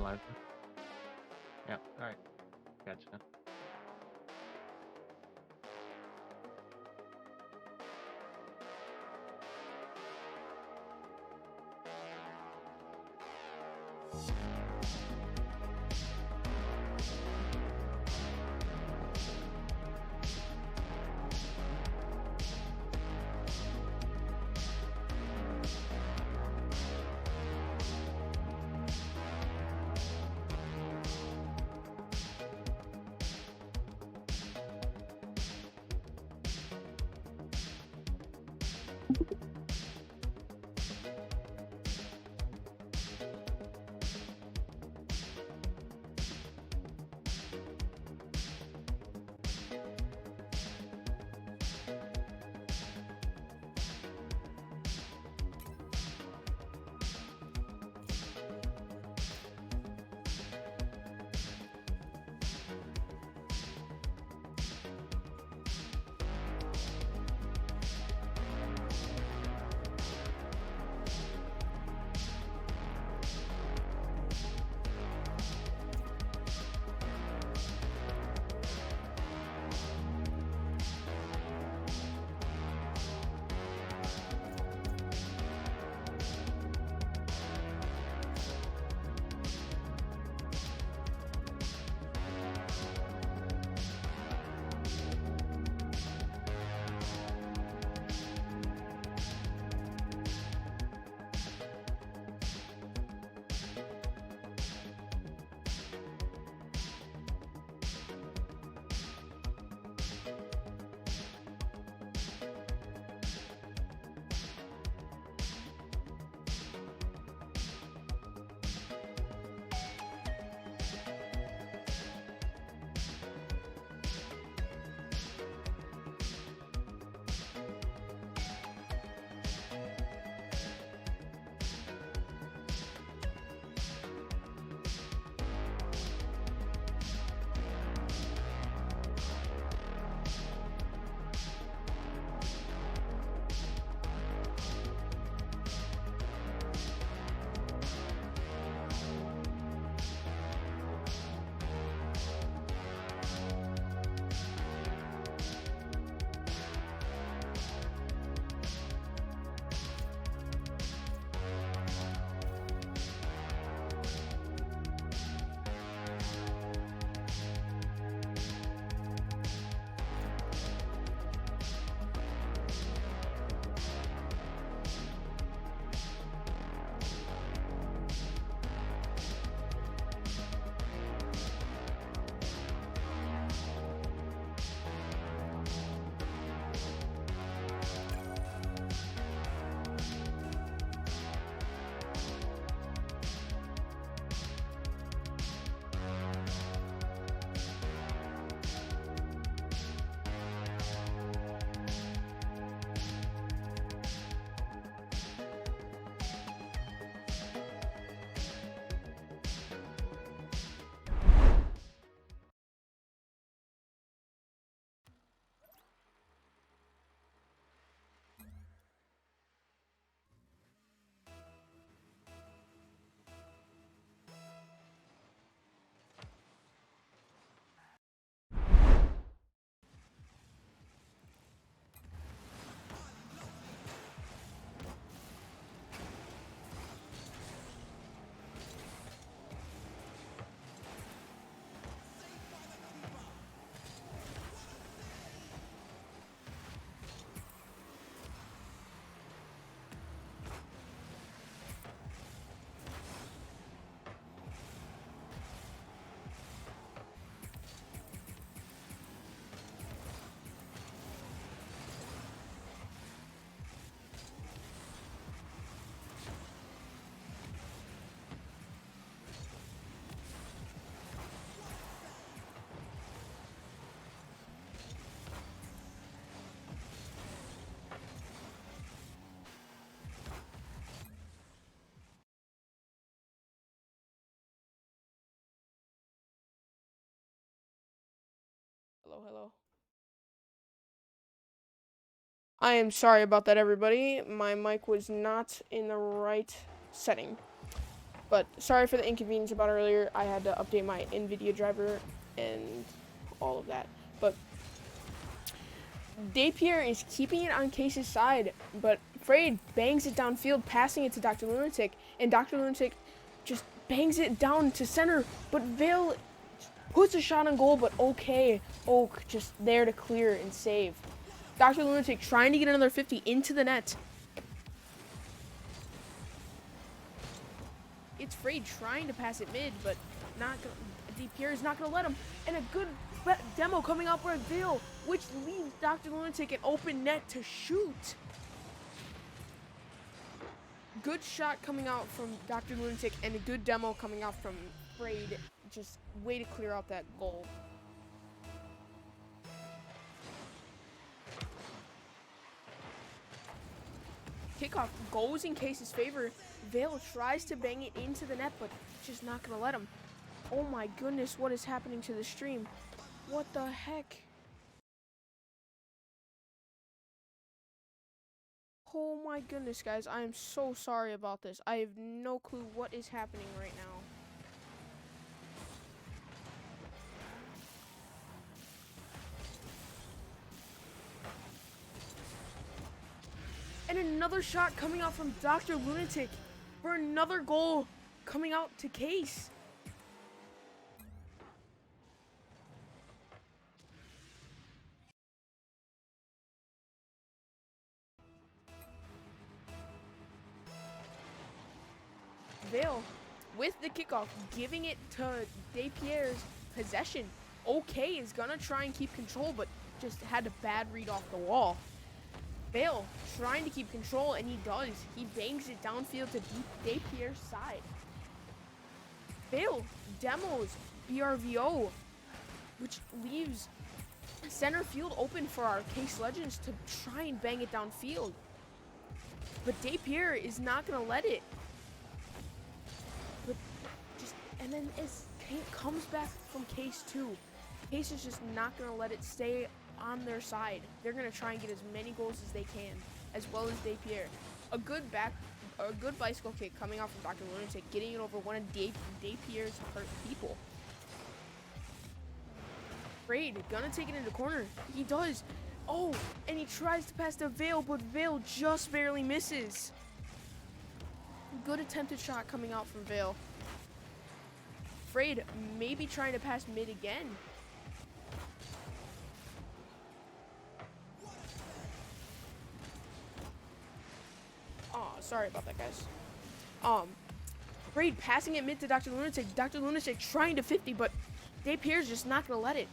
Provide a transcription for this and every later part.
analyzer. Yeah, alright. Gotcha. Hello, hello. I am sorry about that, everybody. My mic was not in the right setting. But sorry for the inconvenience about earlier. I had to update my NVIDIA driver and all of that. But Pere is keeping it on Case's side, but Frade bangs it downfield, passing it to Dr. Lunatic, and Dr. Lunatic just bangs it down to center, but Vale puts a shot on goal, but okay, Oak just there to clear and save. Dr. Lunatic trying to get another 50 into the net. It's Frade trying to pass it mid, but not gonna, Pere is not going to let him. And a good demo coming out for a Vale, which leaves Dr. Lunatic an open net to shoot. Good shot coming out from Dr. Lunatic and a good demo coming out from Frade. Just way to clear out that goal. Kickoff goes in Case's favor. Vale tries to bang it into the net, but just not going to let him. Oh my goodness, what is happening to the stream? What the heck? Oh my goodness, guys. I am so sorry about this. I have no clue what is happening right now. And another shot coming out from Dr. Lunatic for another goal coming out to Case. Vale with the kickoff, giving it to Pere's possession. Okay is gonna try and keep control, but just had a bad read off the wall. Vale trying to keep control, and he does. He bangs it downfield to Pere's side. Vale demos BRVO, which leaves center field open for our Case Legends to try and bang it downfield. But Pere is not gonna let it. And then it comes back from Case 2. Case is just not going to let it stay on their side. They're going to try and get as many goals as they can, as well as Pere. A good bicycle kick coming out from Dr. Lunatic, getting it over one of Pere's hurt people. Frade gonna take it into corner. He does. Oh, and he tries to pass to Vale, but Vale just barely misses. Good attempted shot coming out from Vale. Frade maybe trying to pass mid again. Oh, sorry about that, guys. Frade passing it mid to Dr. Lunatic. Dr. Lunatic trying to 50, but Pere's just not gonna let it.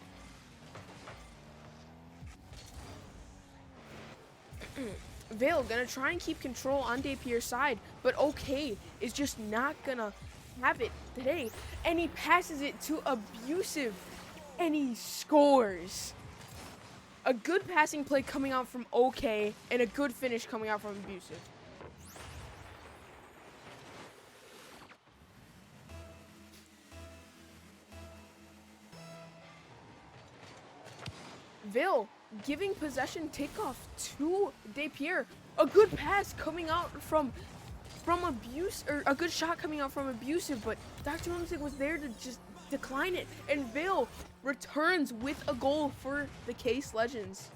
Vale gonna try and keep control on Pere's side, but okay is just not gonna have it today, and he passes it to Abusive, and he scores. A good passing play coming out from OK, and a good finish coming out from Abusive. Vale giving possession takeoff to Pere. A good pass coming out from Abuse, or a good shot coming out from Abusive, but Dr. Lunatic was there to just decline it, and Vale returns with a goal for the Case Legends.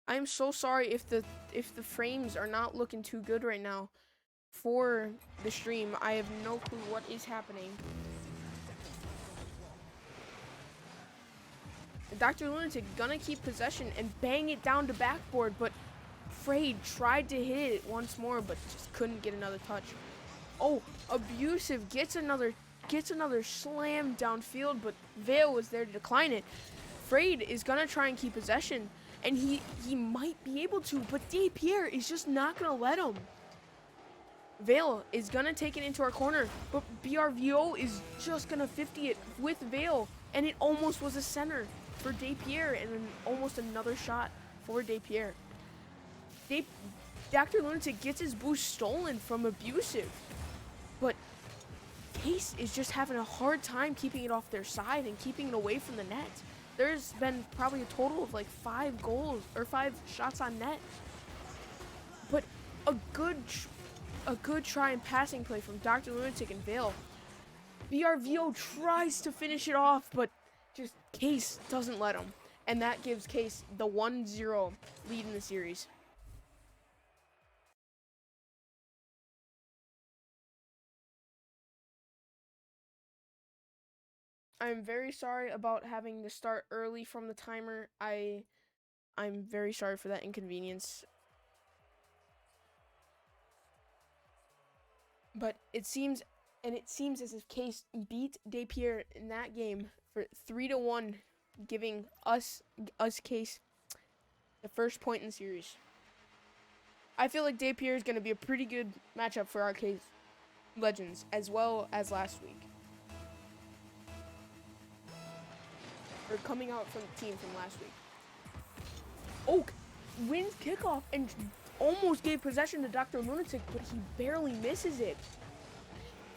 I am so sorry if the frames are not looking too good right now for the stream. I have no clue what is happening. Dr. Lunatic gonna keep possession and bang it down to backboard, but Frade tried to hit it once more, but just couldn't get another touch. Oh, Abusive gets another slam downfield, but Vale was there to decline it. Frade is gonna try and keep possession, and he might be able to, but Pere is just not gonna let him. Vale is gonna take it into our corner, but BRVO is just gonna 50 it with Vale, and it almost was a center for Pere, and then almost another shot for Pere. Dr. Lunatic gets his boost stolen from Abusive, but Case is just having a hard time keeping it off their side and keeping it away from the net. there's been probably a total of like 5 goals or 5 shots on net. But a good try and passing play from Dr. Lunatic and Vale. BRVO tries to finish it off, but just Case doesn't let him. And that gives Case the 1-0 lead in the series. I'm very sorry about having to start early from the timer. I'm very sorry for that inconvenience. But it seems as if Case beat Pere in that game for 3-1, giving us Case the first point in the series. I feel like Pere is going to be a pretty good matchup for our Case Legends, as well as last week. Or coming out from the team from last week. Oak wins kickoff and almost gave possession to Dr. Lunatic, but he barely misses it.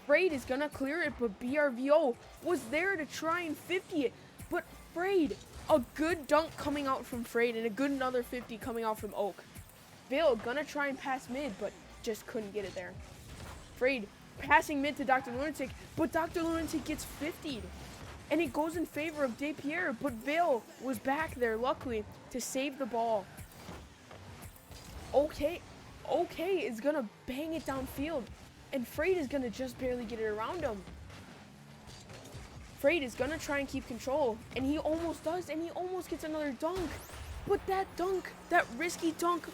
Frade is gonna clear it, but BRVO was there to try and 50 it. But Frade, a good dunk coming out from Frade and a good another 50 coming out from Oak. Vale gonna try and pass mid, but just couldn't get it there. Frade passing mid to Dr. Lunatic, but Dr. Lunatic gets 50'd. And it goes in favor of Pere, but Vale was back there, luckily, to save the ball. Okay is gonna bang it downfield, and Frade is gonna just barely get it around him. Frade is gonna try and keep control, and he almost does, and he almost gets another dunk. But that dunk, that risky dunk,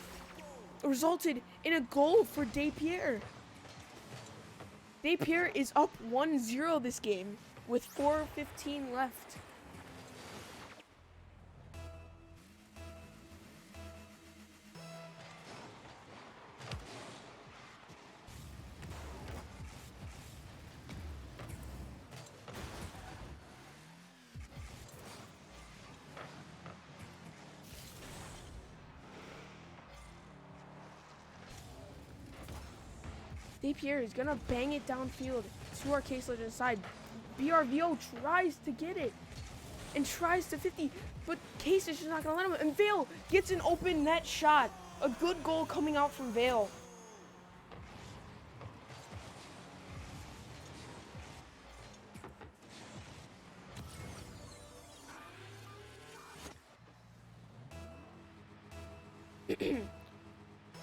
resulted in a goal for Pere. Pere is up 1-0 this game, with 4:15 left. Pere is gonna bang it downfield to our Case Legends side. BRVO tries to get it and tries to 50, but Case is just not gonna let him. And Vale gets an open net shot. A good goal coming out from Vale.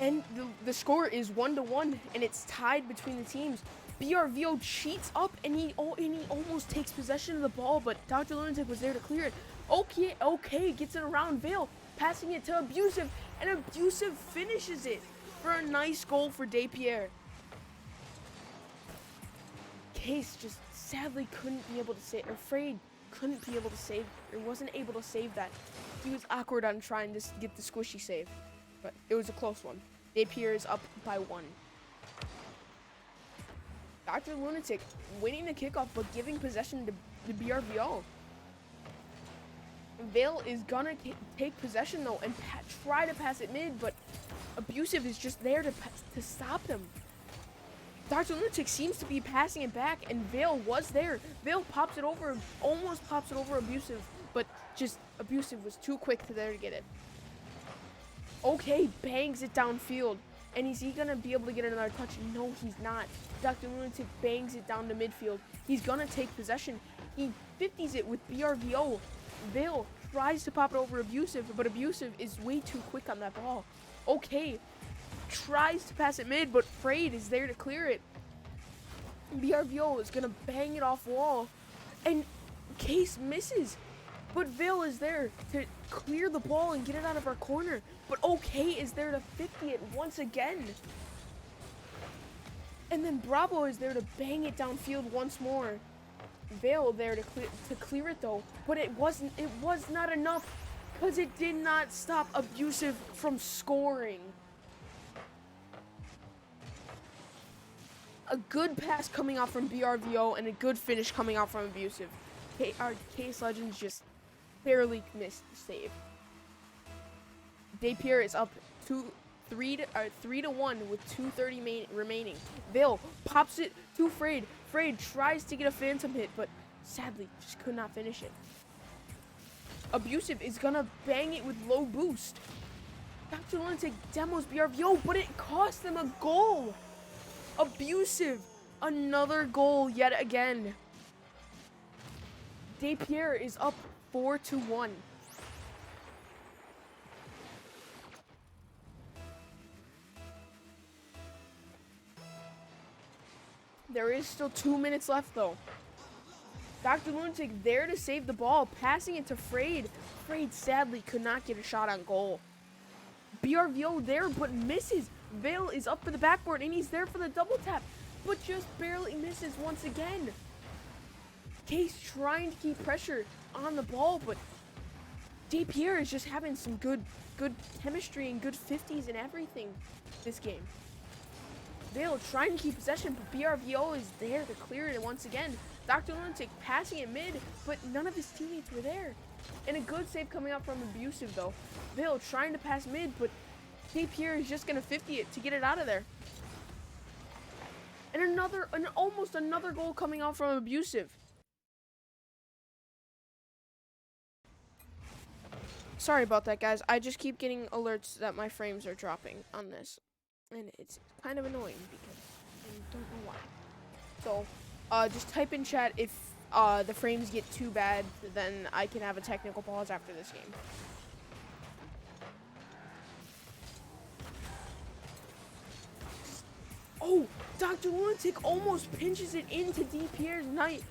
And the score is 1-1, and it's tied between the teams. BRVO cheats up, and he almost takes possession of the ball, but Dr. Lunatic was there to clear it. Okay, gets it around Vale, passing it to Abusive, and Abusive finishes it for a nice goal for Pere. Case just sadly couldn't be able to save, or Frade couldn't be able to save, or wasn't able to save that. He was awkward on trying to get the squishy save, but it was a close one. Pere is up by 1. Dr. Lunatic winning the kickoff, but giving possession to BRVO. Vale is gonna take possession though and try to pass it mid, but Abusive is just there to stop him. Dr. Lunatic seems to be passing it back, and Vale was there. Vale pops it over, almost pops it over Abusive, but just Abusive was too quick to get it. Okay, bangs it downfield. And is he gonna be able to get another touch? No, he's not. Dr. Lunatic bangs it down to midfield. He's gonna take possession. He 50s it with BRVO. Vale tries to pop it over Abusive, but Abusive is way too quick on that ball. Okay, tries to pass it mid, but Frade is there to clear it. BRVO is gonna bang it off wall, and Case misses. But Vale is there to clear the ball and get it out of our corner. But OK is there to 50 it once again. And then Bravo is there to bang it downfield once more. Vale there to clear it though. But it was not enough, because it did not stop Abusive from scoring. A good pass coming out from BRVO and a good finish coming out from Abusive. Our Case Legends just barely missed the save. Pere is up 3-1 with 2:30 remaining. Vale pops it to Frade. Frade tries to get a phantom hit, but sadly just could not finish it. Abusive is gonna bang it with low boost. Dr. Lunatic demos BRVO, but it cost them a goal. Abusive, another goal yet again. Pere is up 4-1. There is still 2 minutes left though. Dr. Lunatic there to save the ball, passing it to Frade. Frade sadly could not get a shot on goal. BRVO there, but misses. Vale is up for the backboard, and he's there for the double tap, but just barely misses once again. Case trying to keep pressure on the ball, but Pere is just having some good chemistry and good 50s and everything this game. Vale trying to keep possession, but BRVO is there to clear it once again. Dr. Lunatic passing it mid, but none of his teammates were there. And a good save coming out from Abusive though. Vale trying to pass mid, but Pere is just gonna 50 it to get it out of there. And almost another goal coming out from Abusive. Sorry about that, guys. I just keep getting alerts that my frames are dropping on this. And it's kind of annoying because I don't know why. So, just type in chat if the frames get too bad, then I can have a technical pause after this game. Oh, Dr. Lunatic almost pinches it into Pere's net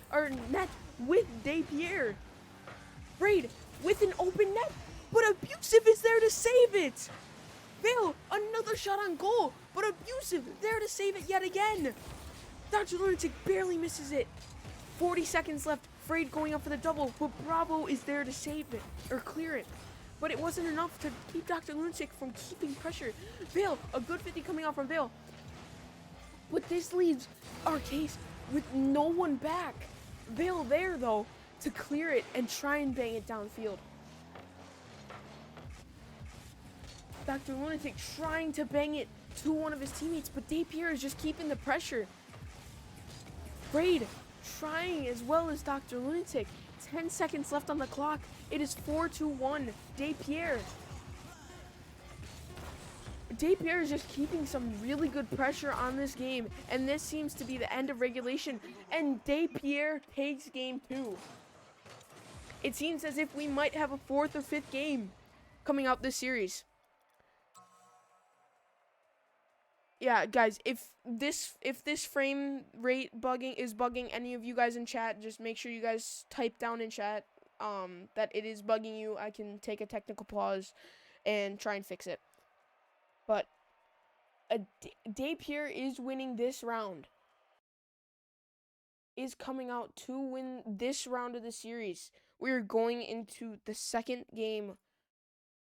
with Pere. Frade with an open net, but Abusive is there to save it. Vale, another shot on goal, but Abusive there to save it yet again. Dr. Lunatic barely misses it. 40 seconds left. Frade going up for the double, but Bravo is there to save it, or clear it. But it wasn't enough to keep Dr. Lunatic from keeping pressure. Vale, a good 50 coming out from Vale. But this leaves our case with no one back. Vale there, though, to clear it and try and bang it downfield. Dr. Lunatic trying to bang it to one of his teammates, but Pere is just keeping the pressure. Frade trying as well as Dr. Lunatic. 10 seconds left on the clock. It is 4-1. Pere. Pere is just keeping some really good pressure on this game, and this seems to be the end of regulation, and Pere takes game 2. It seems as if we might have a 4th or 5th game coming out this series. Yeah, guys, if this frame rate is bugging any of you guys in chat, just make sure you guys type down in chat that it is bugging you. I can take a technical pause and try and fix it. But Pere is winning this round. Is coming out to win this round of the series. We're going into the second game,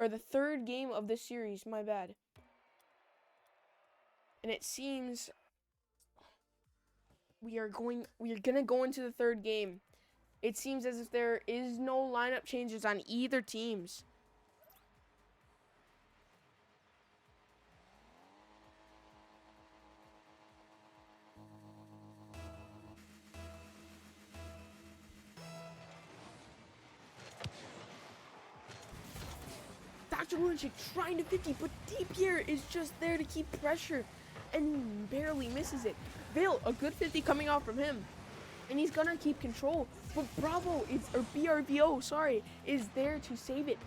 or the third game of this series, my bad. And it seems we are gonna go into the third game. It seems as if there is no lineup changes on either teams. Dr. Lunatic trying to 50, but Pere is just there to keep pressure and barely misses it. Vale, a good 50 coming out from him. And he's gonna keep control. But BRVO, is there to save it.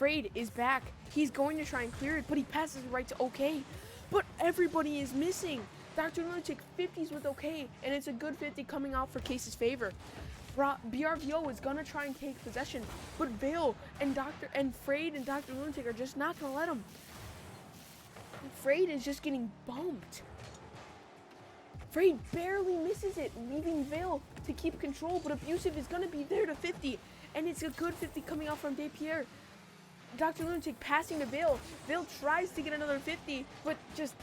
Frade is back. He's going to try and clear it, but he passes it right to OK. But everybody is missing. Dr. Lunatic 50s with OK, and it's a good 50 coming out for Case's favor. BRVO is gonna try and take possession, but Vale and Frade and Dr. Lunatic are just not gonna let him. Frade is just getting bumped. Frade barely misses it, leaving Vale to keep control, but Abusive is gonna be there to 50, and it's a good 50 coming out from Pere. Dr. Lunatic passing to Vale. Vale tries to get another 50, but just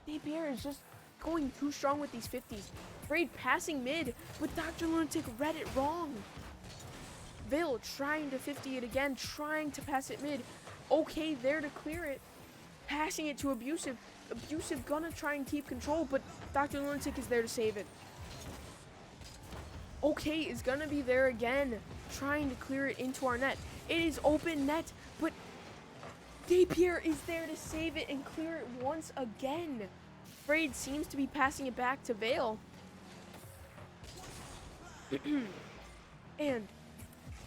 Pere is just going too strong with these 50s. Frade passing mid, but Dr. Lunatic read it wrong. Vale trying to 50 it again, trying to pass it mid. OK there to clear it. Passing it to Abusive. Abusive gonna try and keep control, but Dr. Lunatic is there to save it. OK is gonna be there again, trying to clear it into our net. It is open net, but Pere is there to save it and clear it once again. Frade seems to be passing it back to Vale. And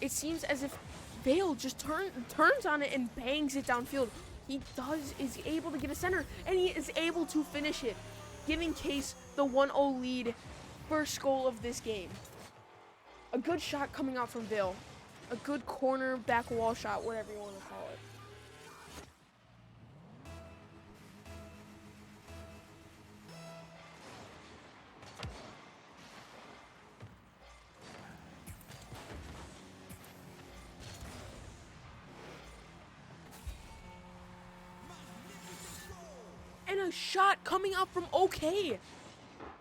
it seems as if Vale just turns on it and bangs it downfield. He is able to get a center, and he is able to finish it, giving Case the 1-0 lead, first goal of this game. A good shot coming out from Vale. A good corner back wall shot, whatever you want to call it. And a shot coming out from OK.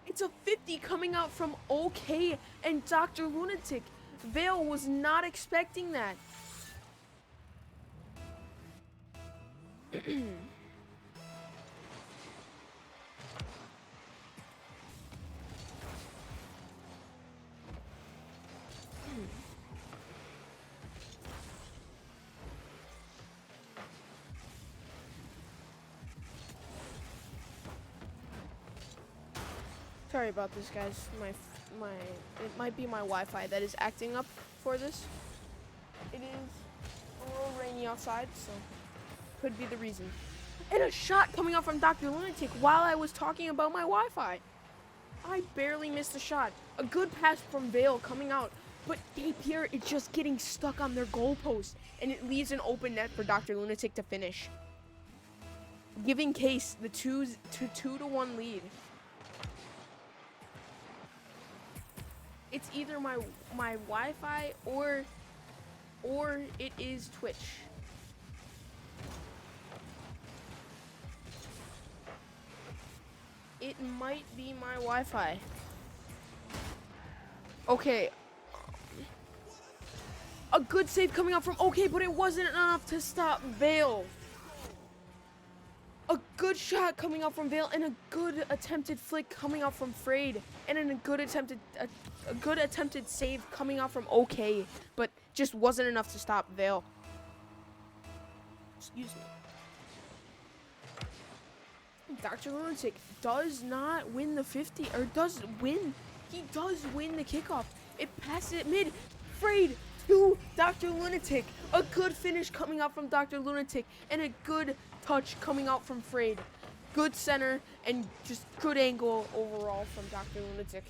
It's a 50 coming out from OK and Dr. Lunatic. Vale was not expecting that. Sorry about this, guys. It might be my Wi-Fi that is acting up for this. It is a little rainy outside, so could be the reason. And a shot coming out from Dr. Lunatic while I was talking about my Wi-Fi. I barely missed a shot. A good pass from Vale coming out, but Pere is just getting stuck on their goalpost, and it leaves an open net for Dr. Lunatic to finish, giving Case the 2-1 lead. It's either my Wi-Fi or it is Twitch. It might be my Wi-Fi. Okay. A good save coming out from OK, but it wasn't enough to stop Vale. A good shot coming out from Vale, and a good attempted flick coming out from Frade, and then a good attempted save coming out from OK, but just wasn't enough to stop Vale. Excuse me. Dr. Lunatic does not win the 50, or does win. He does win the kickoff. It passes it mid. Frade to Dr. Lunatic. A good finish coming out from Dr. Lunatic, and a good touch coming out from Frade. Good center, and just good angle overall from Dr. Lunatic.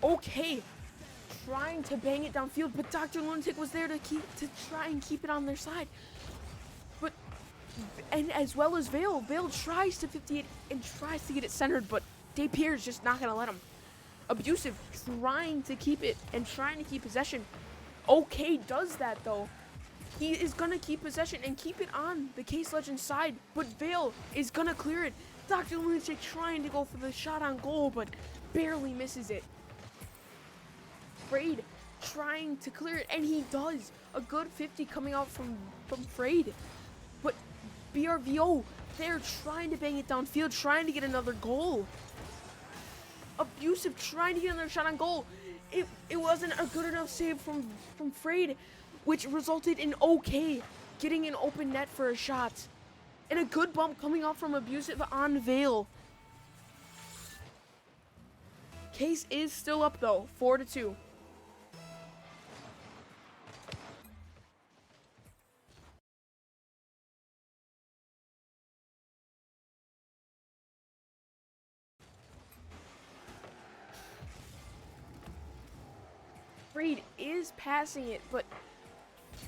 Okay, trying to bang it downfield, but Dr. Lunatic was there to try and keep it on their side. But and as well as Vale tries to 58 and tries to get it centered, but Pere is just not gonna let him. Abusive, trying to keep it and trying to keep possession. OK does that though. He is gonna keep possession and keep it on the Case Legends side, but Vale is gonna clear it. Dr. Lunatic trying to go for the shot on goal, but barely misses it. Frade trying to clear it, and he does. A good 50 coming out from Frade. But BRVO, they're trying to bang it downfield, trying to get another goal. Abusive, trying to get another shot on goal. It wasn't a good enough save from Frade, which resulted in OK getting an open net for a shot. And a good bump coming out from Abusive on Vale. Case is still up though, 4-2. Frade is passing it, but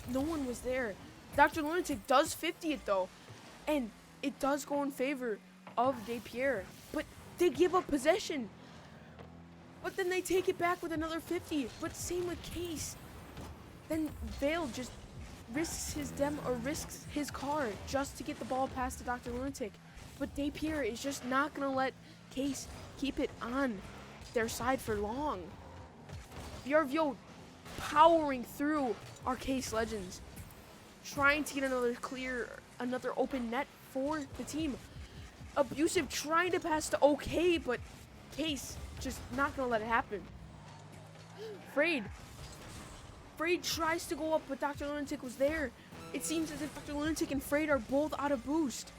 no one was there. Dr. Lunatic does 50 it though, and it does go in favor of Pere, but they give up possession. But then they take it back with another 50, but same with Case. Then Vale just risks his car just to get the ball past to Dr. Lunatic. But Pere is just not gonna let Case keep it on their side for long. BRVO powering through our Case Legends, trying to get another open net for the team. Abusive trying to pass to OK, but Case just not gonna let it happen. Frayed tries to go up, but Dr. Lunatic was there. It seems as if Dr. Lunatic and Frayed are both out of boost.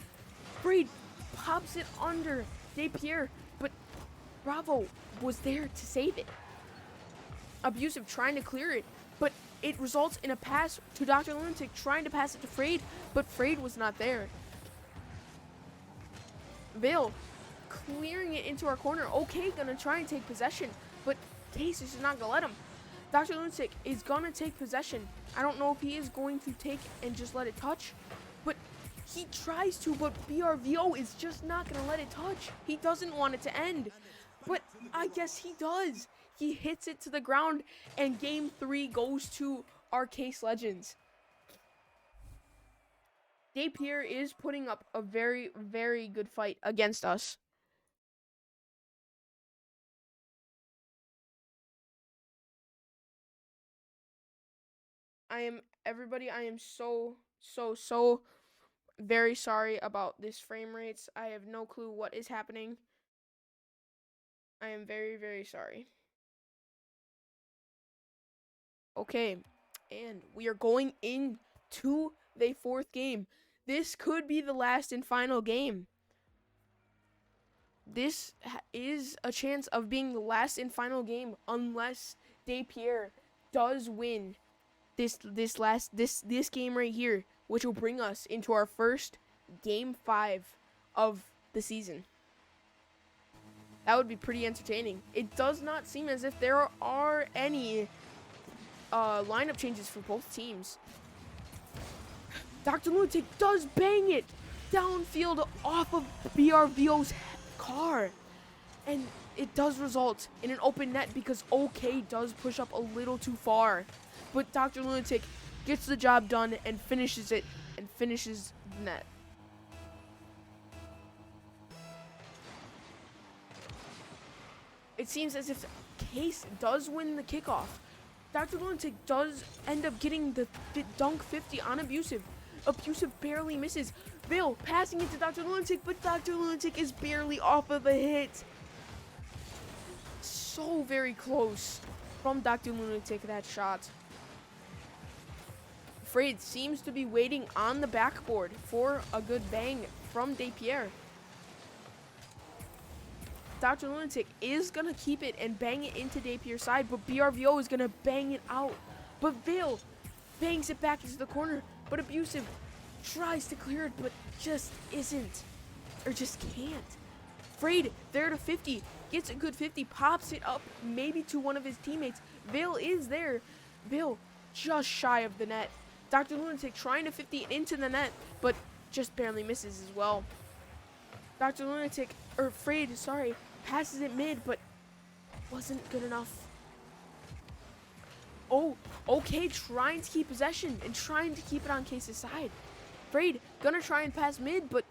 Frayed pops it under Pere, but Bravo was there to save it. Abusive trying to clear it, but it results in a pass to Dr. Lunatic trying to pass it to Frayed, but Frayed was not there. Vale clearing it into our corner. OK gonna try and take possession, but Case is not gonna let him. Dr. Lunatic is gonna take possession. I don't know if he is going to take and just let it touch, but he tries to, but BRVO is just not gonna let it touch. He doesn't want it to end, but I guess he does. He hits it to the ground, and game 3 goes to our Case Legends. Pere is putting up a very, very good fight against us. I am so very sorry about this frame rates. I have no clue what is happening. I am very, very sorry. Okay, and we are going into the 4th game. This could be the last and final game. This is a chance of being the last and final game unless Pere does win this game right here, which will bring us into our first game 5 of the season. That would be pretty entertaining. It does not seem as if there are any lineup changes for both teams. Dr. Lunatic does bang it downfield off of BRVO's car, and it does result in an open net because OK does push up a little too far, but Dr. Lunatic gets the job done and finishes it and finishes the net. It seems as if Case does win the kickoff. Dr. Lunatic does end up getting the dunk 50 on Abusive. Abusive barely misses. Vale passing it to Dr. Lunatic, but Dr. Lunatic is barely off of the hit. So very close from Dr. Lunatic, that shot. Frayed seems to be waiting on the backboard for a good bang from Pere. Dr. Lunatic is going to keep it and bang it into Pere's side, but BRVO is going to bang it out. But Vale bangs it back into the corner, but Abusive tries to clear it, but just isn't, or just can't. Frayed there to 50, gets a good 50, pops it up maybe to one of his teammates. Vale is there. Vale just shy of the net. Dr. Lunatic trying to 50 it into the net, but just barely misses as well. Dr. Lunatic, or Frayed, sorry, passes it mid, but wasn't good enough. Oh, OK trying to keep possession and trying to keep it on Case's side. Frayed gonna try and pass mid, but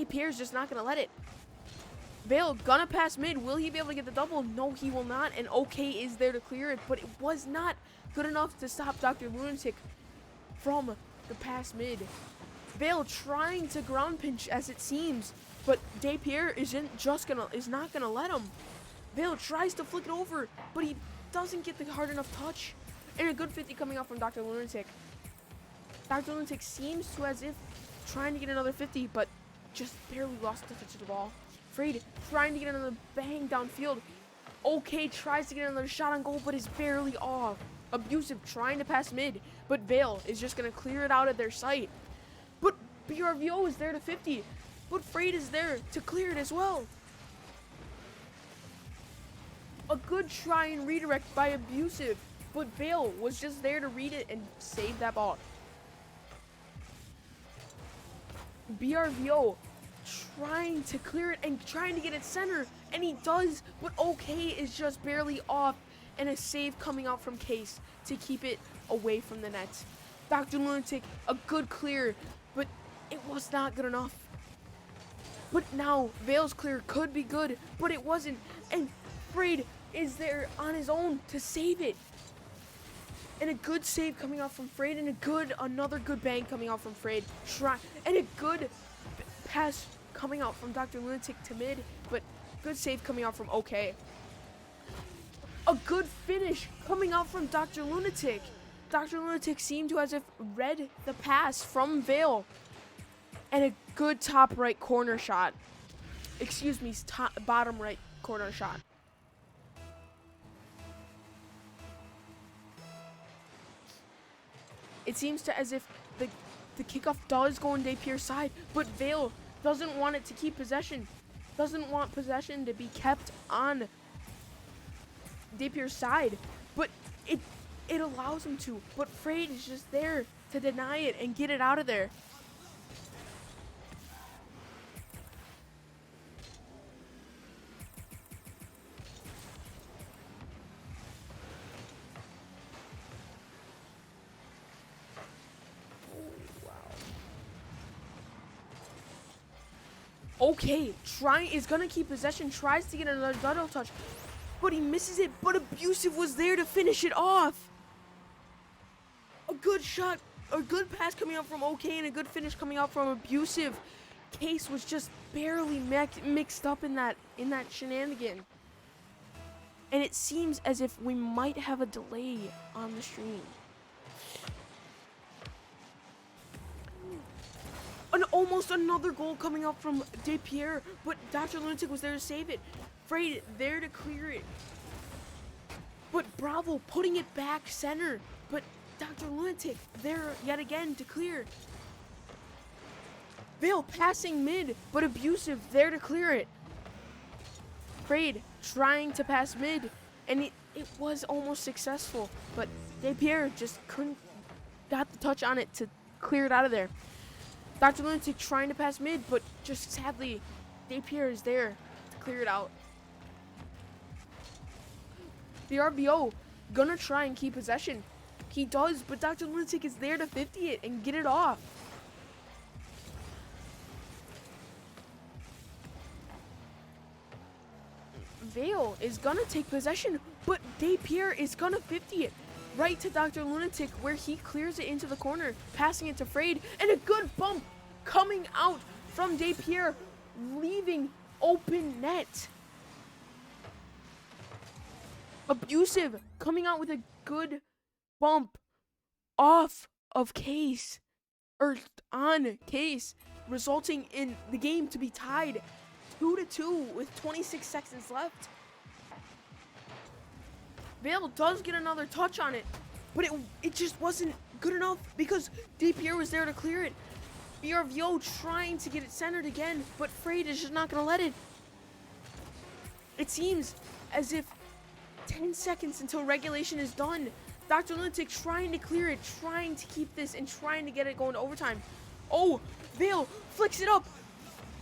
Pere's just not gonna let it. Vale gonna pass mid. Will he be able to get the double? No, he will not, and OK is there to clear it, but it was not good enough to stop Dr. Lunatic from the pass mid. Vale trying to ground pinch as it seems, but Pere is not gonna let him. Vale tries to flick it over, but he doesn't get the hard enough touch. And a good 50 coming out from Dr. Lunatic. Dr. Lunatic seems to as if trying to get another 50, but just barely lost the touch of the ball. Frayed trying to get another bang downfield. OK tries to get another shot on goal, but is barely off. Abusive trying to pass mid, but Vale is just gonna clear it out of their sight. But BRVO is there to 50, but Frayed is there to clear it as well. A good try and redirect by Abusive, but Vale was just there to read it and save that ball. BRVO trying to clear it and trying to get it center, and he does, but OK is just barely off, and a save coming out from Case to keep it away from the net. Dr. Lunatic, a good clear, but it was not good enough. But now Vale's clear could be good, but it wasn't, and Frayed is there on his own to save it. And a good save coming out from Frade, and another good bang coming out from Frade. And a good pass coming out from Dr. Lunatic to mid, but good save coming out from OK. A good finish coming out from Dr. Lunatic. Dr. Lunatic seemed to as if read the pass from Vale. And a good top right corner shot. Excuse me, bottom right corner shot. It seems to as if the kickoff does go on Depierre's side, but Vale doesn't want it to keep possession. Doesn't want possession to be kept on Depierre's side, but it allows him to. But Frade is just there to deny it and get it out of there. Okay, is gonna keep possession, tries to get another double touch, but he misses it, but Abusive was there to finish it off. A good shot, a good pass coming out from OK, and a good finish coming out from Abusive. Case was just barely mixed up in that shenanigan. And it seems as if we might have a delay on the stream. Almost another goal coming up from Depierre, but Dr. Lunatic was there to save it. Frade there to clear it. But Bravo putting it back center, but Dr. Lunatic there yet again to clear. Vale passing mid, but Abusive there to clear it. Frade trying to pass mid, and it was almost successful, but Depierre just got the touch on it to clear it out of there. Dr. Lunatic trying to pass mid, but just sadly, Depierre is there to clear it out. The RBO gonna try and keep possession. He does, but Dr. Lunatic is there to 50 it and get it off. Vale is gonna take possession, but Depierre is gonna 50 it. Right to Dr. Lunatic, where he clears it into the corner, passing it to Frade, and a good bump coming out from Depierre, leaving open net. Abusive coming out with a good bump off of Case, or on Case, resulting in the game to be tied 2-2 with 26 seconds left. Vale does get another touch on it, but it just wasn't good enough because Depierre was there to clear it. BRVO trying to get it centered again, but Frade is just not going to let it. It seems as if 10 seconds until regulation is done. Dr. Lunatic trying to clear it, trying to keep this, and trying to get it going to overtime. Oh, Vale flicks it up.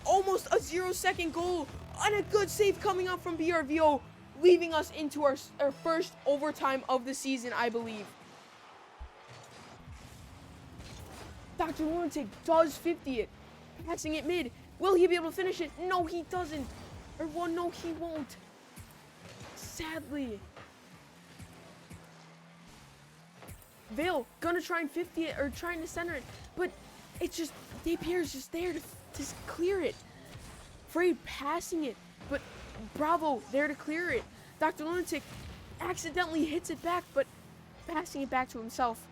Almost a 0-second goal, and a good save coming out from BRVO, leaving us into our first overtime of the season, I believe. Dr. Lunatic does 50 it, passing it mid. Will he be able to finish it? No, he doesn't. Or, well, no, he won't. Sadly. Vale gonna try and 50 it, or trying to center it, but it's just, Depierre's just there to clear it. Frade passing it, but Bravo there to clear it. Dr. Lunatic accidentally hits it back, but passing it back to himself.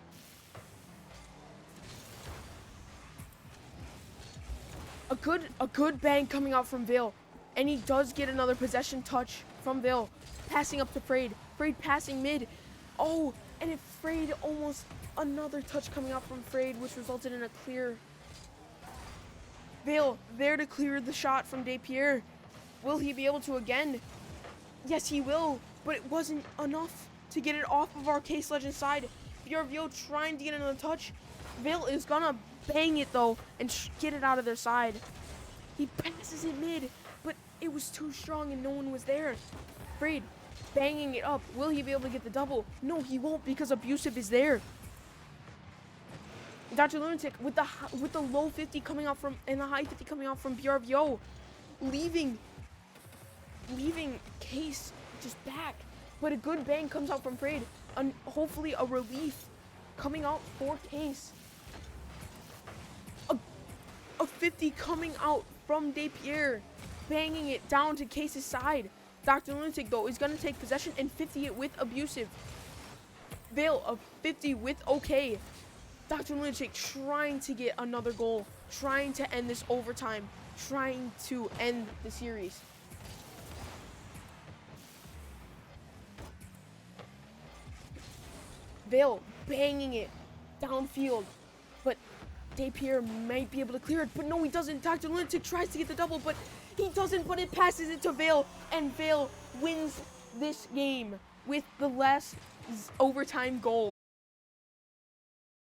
A good bang coming out from Vale, and he does get another possession touch from Vale, passing up to Frade. Frade passing mid. Oh, and if Frade, almost another touch coming out from Frade, which resulted in a clear. Vale there to clear the shot from Depierre. Will he be able to again? Yes, he will, but it wasn't enough to get it off of our Case Legend side. BRVO trying to get another touch. Vale is gonna bang it though and get it out of their side. He passes it mid, but it was too strong and no one was there. Frade banging it up. Will he be able to get the double? No, he won't, because Abusive is there. Dr. Lunatic with the low 50 coming out from, and the high 50 coming out from BRVO, leaving Case just back. But a good bang comes out from Frade. hopefully a relief coming out for Case. A 50 coming out from Pere, banging it down to Case's side. Dr. Lunatic, though, is going to take possession and 50 it with Abusive. Vale of 50 with OK. Dr. Lunatic trying to get another goal, trying to end this overtime, trying to end the series. Vale banging it downfield, but Pere might be able to clear it, but no, he doesn't. Dr. Lunatic tries to get the double, but he doesn't, but it passes it to Vale, and Vale wins this game with the last overtime goal.